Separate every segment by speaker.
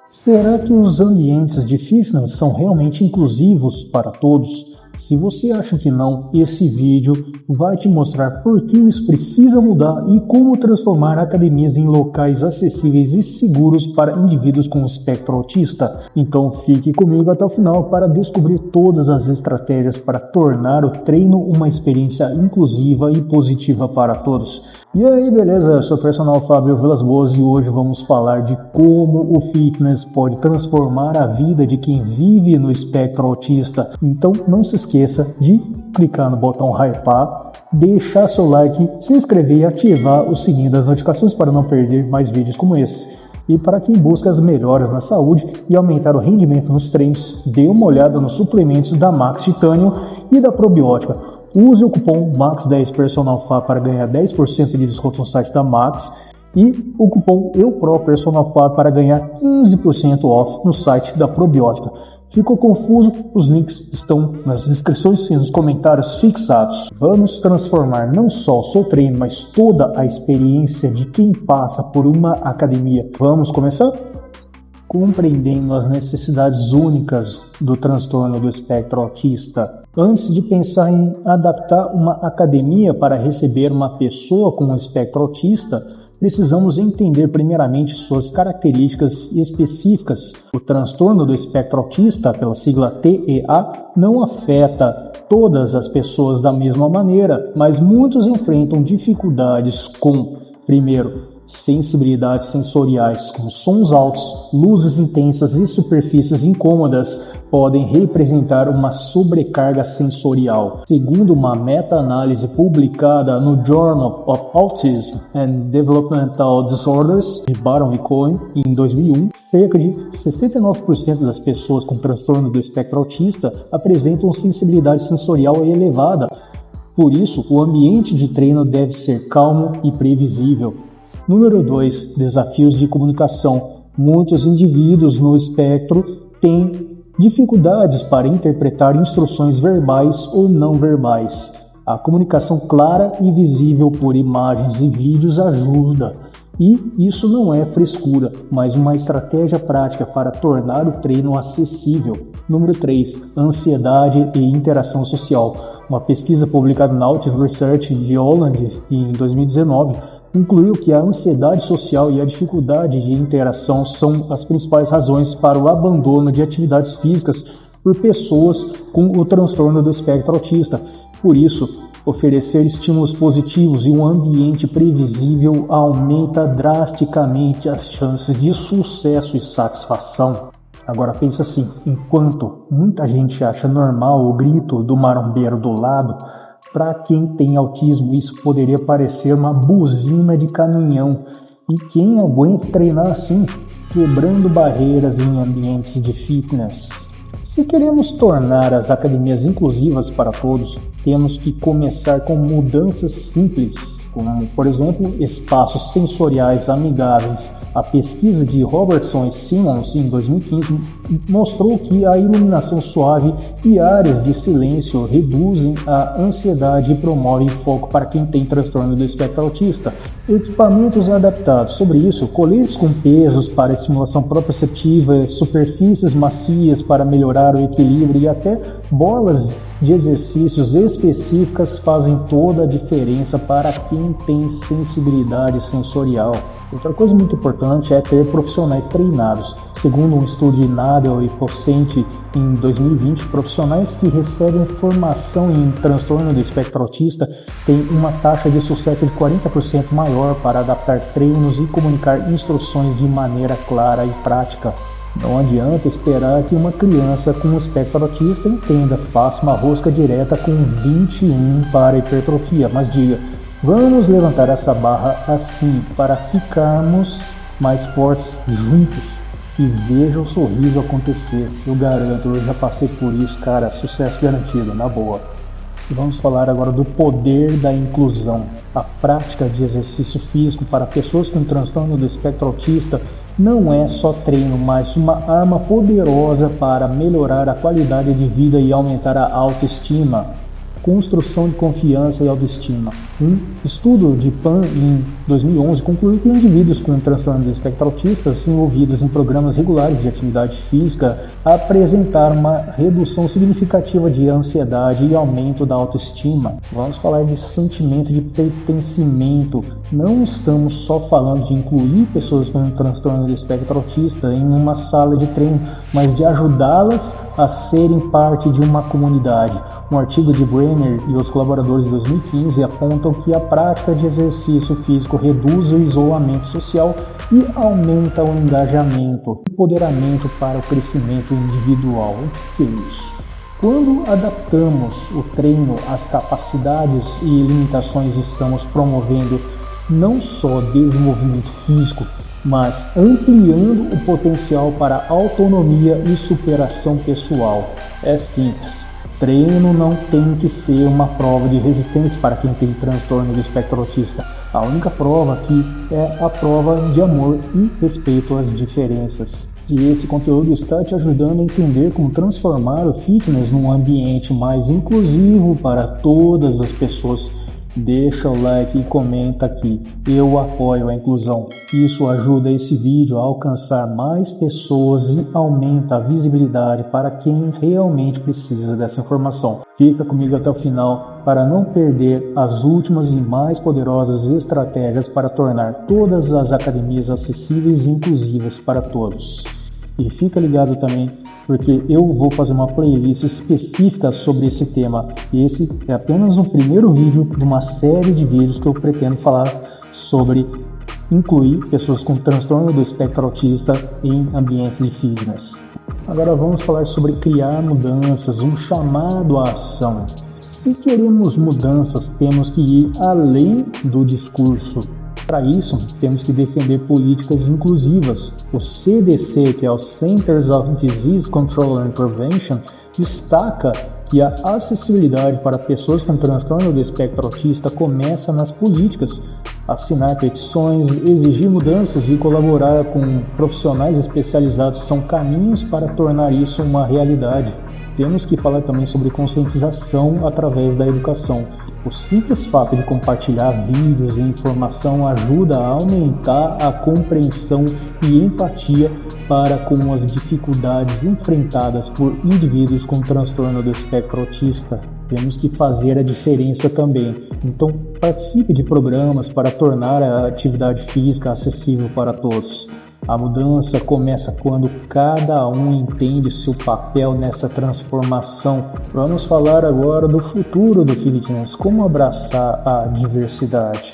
Speaker 1: Será que os ambientes de fitness são realmente inclusivos para todos? Se você acha que não, esse vídeo vai te mostrar por que isso precisa mudar e como transformar academias em locais acessíveis e seguros para indivíduos com espectro autista. Então fique comigo até o final para descobrir todas as estratégias para tornar o treino uma experiência inclusiva e positiva para todos. E aí, beleza? Eu sou o personal Fábio Vilas Boas e hoje vamos falar de como o fitness pode transformar a vida de quem vive no espectro autista. Então não se esqueça de clicar no botão hypar, deixar seu like, se inscrever e ativar o sininho das notificações para não perder mais vídeos como esse. E para quem busca as melhoras na saúde e aumentar o rendimento nos treinos, dê uma olhada nos suplementos da Max Titanium e da Probiótica. Use o cupom MAX10PersonalFA para ganhar 10% de desconto no site da Max e o cupom EUPROPersonalFA para ganhar 15% off no site da Probiótica. Ficou confuso? Os links estão nas descrições e nos comentários fixados. Vamos transformar não só o seu treino, mas toda a experiência de quem passa por uma academia. Vamos começar? Compreendendo as necessidades únicas do transtorno do espectro autista. Antes de pensar em adaptar uma academia para receber uma pessoa com um espectro autista, precisamos entender primeiramente suas características específicas. O transtorno do espectro autista, pela sigla TEA, não afeta todas as pessoas da mesma maneira, mas muitos enfrentam dificuldades com, primeiro, sensibilidades sensoriais, como sons altos, luzes intensas e superfícies incômodas, podem representar uma sobrecarga sensorial. Segundo uma meta-análise publicada no Journal of Autism and Developmental Disorders, de Baron e Cohen, em 2001, cerca de 69% das pessoas com transtorno do espectro autista apresentam sensibilidade sensorial elevada. Por isso, o ambiente de treino deve ser calmo e previsível. Número 2. Desafios de comunicação. Muitos indivíduos no espectro têm dificuldades para interpretar instruções verbais ou não verbais. A comunicação clara e visível por imagens e vídeos ajuda. E isso não é frescura, mas uma estratégia prática para tornar o treino acessível. Número 3. Ansiedade e interação social. Uma pesquisa publicada na Autism Research de Holland em 2019 concluiu que a ansiedade social e a dificuldade de interação são as principais razões para o abandono de atividades físicas por pessoas com o transtorno do espectro autista. Por isso, oferecer estímulos positivos e um ambiente previsível aumenta drasticamente as chances de sucesso e satisfação. Agora pensa assim, enquanto muita gente acha normal o grito do marombeiro do lado, para quem tem autismo, isso poderia parecer uma buzina de caminhão. E quem aguenta treinar assim, quebrando barreiras em ambientes de fitness? Se queremos tornar as academias inclusivas para todos, temos que começar com mudanças simples, como, por exemplo, espaços sensoriais amigáveis. A pesquisa de Robertson e Simmons, em 2015, mostrou que a iluminação suave e áreas de silêncio reduzem a ansiedade e promovem foco para quem tem transtorno do espectro autista. Equipamentos adaptados. Sobre isso, coletes com pesos para estimulação proprioceptiva, superfícies macias para melhorar o equilíbrio e até bolas de exercícios específicas fazem toda a diferença para quem tem sensibilidade sensorial. Outra coisa muito importante é ter profissionais treinados. Segundo um estudo de Nadel e Pocente em 2020, profissionais que recebem formação em transtorno do espectro autista têm uma taxa de sucesso de 40% maior para adaptar treinos e comunicar instruções de maneira clara e prática. Não adianta esperar que uma criança com espectro autista entenda, faça uma rosca direta com 21 para hipertrofia, mas diga: vamos levantar essa barra assim para ficarmos mais fortes juntos. E veja o sorriso acontecer. Eu garanto, eu já passei por isso, cara. Sucesso garantido, na boa. E vamos falar agora do poder da inclusão. A prática de exercício físico para pessoas com transtorno do espectro autista não é só treino, mas uma arma poderosa para melhorar a qualidade de vida e aumentar a autoestima. construção de confiança e autoestima. Um estudo de Pan em 2011 concluiu que indivíduos com transtorno do espectro autista envolvidos em programas regulares de atividade física apresentaram uma redução significativa de ansiedade e aumento da autoestima. Vamos falar de sentimento de pertencimento. Não estamos só falando de incluir pessoas com transtorno do espectro autista em uma sala de treino, mas de ajudá-las a serem parte de uma comunidade. Um artigo de Brenner e os colaboradores de 2015 apontam que a prática de exercício físico reduz o isolamento social e aumenta o engajamento, empoderamento para o crescimento individual. O que é isso? Quando adaptamos o treino às capacidades e limitações, estamos promovendo não só desenvolvimento físico, mas ampliando o potencial para autonomia e superação pessoal. É simples. Treino não tem que ser uma prova de resistência para quem tem transtorno do espectro autista. A única prova aqui é a prova de amor e respeito às diferenças. Se esse conteúdo está te ajudando a entender como transformar o fitness num ambiente mais inclusivo para todas as pessoas, deixa o like e comenta aqui. Eu apoio a inclusão. Isso ajuda esse vídeo a alcançar mais pessoas e aumenta a visibilidade para quem realmente precisa dessa informação. Fica comigo até o final para não perder as últimas e mais poderosas estratégias para tornar todas as academias acessíveis e inclusivas para todos. E fica ligado também, porque eu vou fazer uma playlist específica sobre esse tema. E esse é apenas o primeiro vídeo de uma série de vídeos que eu pretendo falar sobre incluir pessoas com transtorno do espectro autista em ambientes de fitness. Agora vamos falar sobre criar mudanças, um chamado à ação. Se queremos mudanças, temos que ir além do discurso. Para isso, temos que defender políticas inclusivas. O CDC, que é o Centers of Disease Control and Prevention, destaca que a acessibilidade para pessoas com transtorno do espectro autista começa nas políticas. Assinar petições, exigir mudanças e colaborar com profissionais especializados são caminhos para tornar isso uma realidade. Temos que falar também sobre conscientização através da educação. O simples fato de compartilhar vídeos e informação ajuda a aumentar a compreensão e empatia para com as dificuldades enfrentadas por indivíduos com transtorno do espectro autista. Temos que fazer a diferença também. Então, participe de programas para tornar a atividade física acessível para todos. A mudança começa quando cada um entende seu papel nessa transformação. Vamos falar agora do futuro do fitness, como abraçar a diversidade.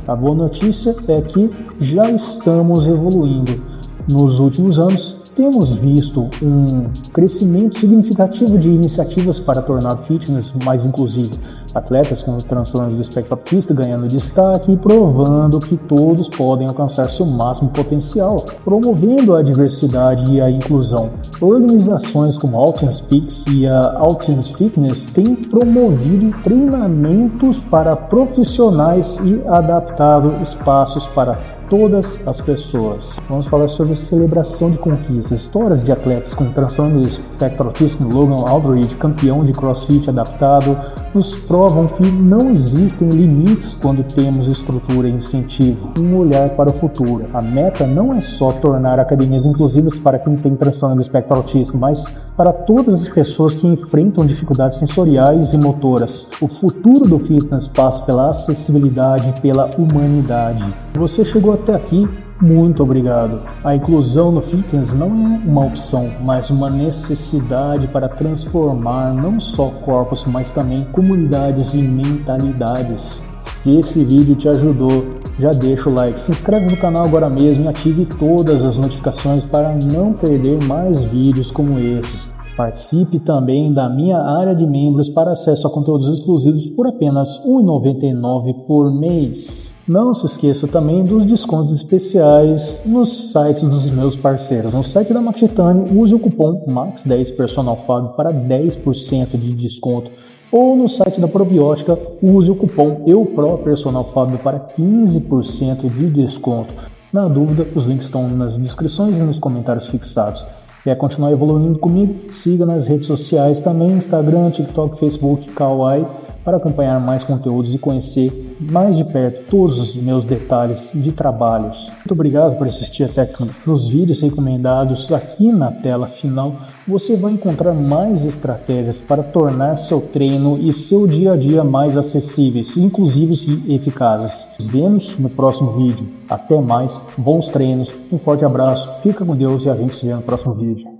Speaker 1: A boa notícia é que já estamos evoluindo. Nos últimos anos, temos visto um crescimento significativo de iniciativas para tornar o fitness mais inclusivo. Atletas com transtorno do espectro autista ganhando destaque e provando que todos podem alcançar seu máximo potencial, promovendo a diversidade e a inclusão. Organizações como Altians Peaks e a Altians Fitness têm promovido treinamentos para profissionais e adaptado espaços para todas as pessoas. Vamos falar sobre celebração de conquistas. Histórias de atletas com transtorno do espectro autista, como Logan Aldridge, campeão de CrossFit adaptado, nos provam que não existem limites quando temos estrutura e incentivo. Um olhar para o futuro. A meta não é só tornar academias inclusivas para quem tem transtorno do espectro autista, mas para todas as pessoas que enfrentam dificuldades sensoriais e motoras. O futuro do fitness passa pela acessibilidade e pela humanidade. Você chegou até aqui, muito obrigado. A inclusão no fitness não é uma opção, mas uma necessidade para transformar não só corpos, mas também comunidades e mentalidades. Se esse vídeo te ajudou, já deixa o like, se inscreve no canal agora mesmo e ative todas as notificações para não perder mais vídeos como esses. Participe também da minha área de membros para acesso a conteúdos exclusivos por apenas R$ 1,99 por mês. Não se esqueça também dos descontos especiais nos sites dos meus parceiros. No site da Max Titanium, use o cupom MAX10 PersonalFábio para 10% de desconto. Ou no site da Probiótica, use o cupom EUPROPersonalFábio para 15% de desconto. Na dúvida, os links estão nas descrições e nos comentários fixados. Quer continuar evoluindo comigo? Siga nas redes sociais também, Instagram, TikTok, Facebook, Kawaii, para acompanhar mais conteúdos e conhecer mais de perto todos os meus detalhes de trabalhos. Muito obrigado por assistir até aqui. Nos vídeos recomendados aqui na tela final, você vai encontrar mais estratégias para tornar seu treino e seu dia a dia mais acessíveis, inclusivos e eficazes. Nos vemos no próximo vídeo. Até mais, bons treinos, um forte abraço, fica com Deus e a gente se vê no próximo vídeo.